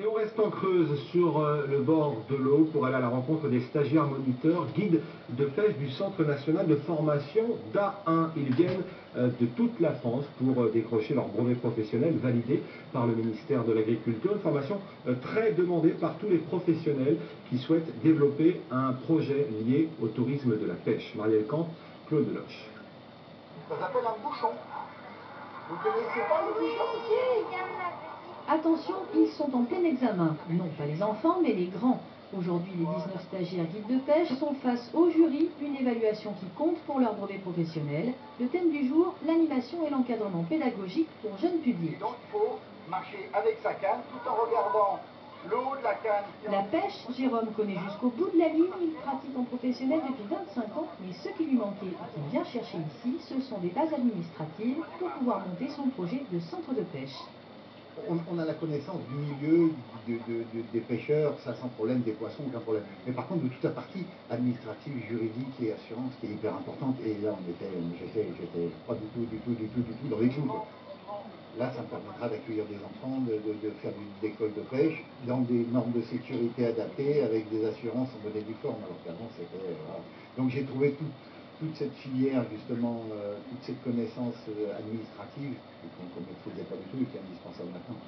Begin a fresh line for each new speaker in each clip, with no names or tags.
Et on reste en Creuse sur le bord de l'eau pour aller à la rencontre des stagiaires moniteurs, guides de pêche du Centre national de formation d'A1. Ils viennent de toute la France pour décrocher leur brevet professionnel validé par le ministère de l'Agriculture. Une formation très demandée par tous les professionnels qui souhaitent développer un projet lié au tourisme de la pêche. Marielle Camp, Claude Deloche.
Ça s'appelle un bouchon. Vous connaissez pas le bouchon?
Attention, ils sont en plein examen. Non pas les enfants, mais les grands. Aujourd'hui, les 19 stagiaires guides de pêche sont face au jury, une évaluation qui compte pour leur brevet professionnel. Le thème du jour, l'animation et l'encadrement pédagogique pour jeunes publics.
Donc il faut marcher avec sa canne tout en regardant le haut de la canne.
La pêche, Jérôme connaît jusqu'au bout de la ligne. Il pratique en professionnel depuis 25 ans. Mais ce qui lui manquait et qu'il vient chercher ici, ce sont des bases administratives pour pouvoir monter son projet de centre de pêche.
On a la connaissance du milieu des pêcheurs, ça sans problème, des poissons, aucun problème. Mais par contre, de toute la partie administrative, juridique et assurance qui est hyper importante, et là, j'étais pas du tout dans les clous, quoi. Là, ça me permettra d'accueillir des enfants, de faire des écoles de pêche dans des normes de sécurité adaptées, avec des assurances en bonne et due forme. Alors qu'avant, c'était... Voilà. Donc j'ai trouvé toute cette filière, justement, toute cette connaissance administrative, qu'on ne maîtrisait pas du tout et qui est indispensable maintenant.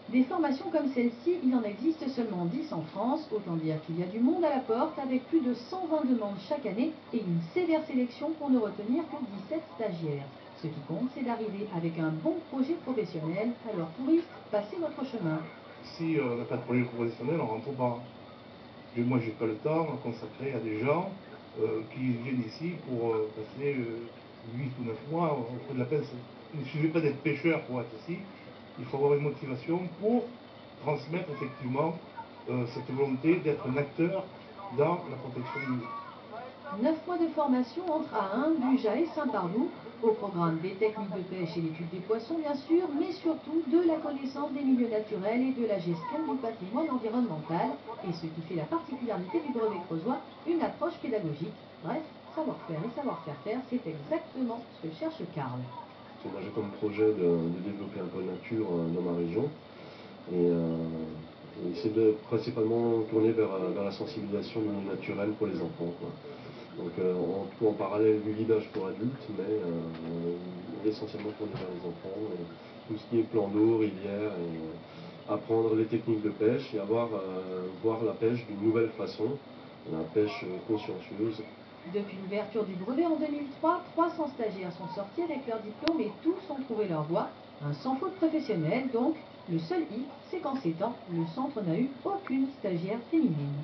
Des formations comme celle-ci, il en existe seulement 10 en France, autant dire qu'il y a du monde à la porte, avec plus de 120 demandes chaque année et une sévère sélection pour ne retenir que 17 stagiaires. Ce qui compte, c'est d'arriver avec un bon projet professionnel. Alors touristes, passez votre chemin.
Si on n'a pas de projet professionnel, on ne rentre pas. Et moi, j'ai pas le temps à consacrer à des gens qui viennent ici pour passer 8 ou 9 mois auprès de la pêche. Il ne suffit pas d'être pêcheur pour être ici. Il faut avoir une motivation pour transmettre effectivement cette volonté d'être un acteur dans la protection du milieu.
9 mois de formation entre A1, Buja et Saint-Pardoux, au programme des techniques de pêche et l'étude des poissons bien sûr, mais surtout de la connaissance des milieux naturels et de la gestion du patrimoine environnemental, et ce qui fait la particularité du brevet creusois, une approche pédagogique. Bref, savoir-faire et savoir-faire faire, c'est exactement ce que cherche Karl.
Moi j'ai comme projet de développer un pôle nature dans ma région, et c'est principalement tourné vers la sensibilisation du milieu naturel pour les enfants, quoi. Donc en parallèle du guidage pour adultes, mais essentiellement tourné vers les enfants, et tout ce qui est plan d'eau, rivière, et apprendre les techniques de pêche et voir la pêche d'une nouvelle façon, la pêche consciencieuse.
Depuis l'ouverture du brevet en 2003, 300 stagiaires sont sortis avec leur diplôme et tous ont trouvé leur voie. Un sans faute professionnel donc. Le seul hic, c'est qu'en ces temps, le centre n'a eu aucune stagiaire féminine.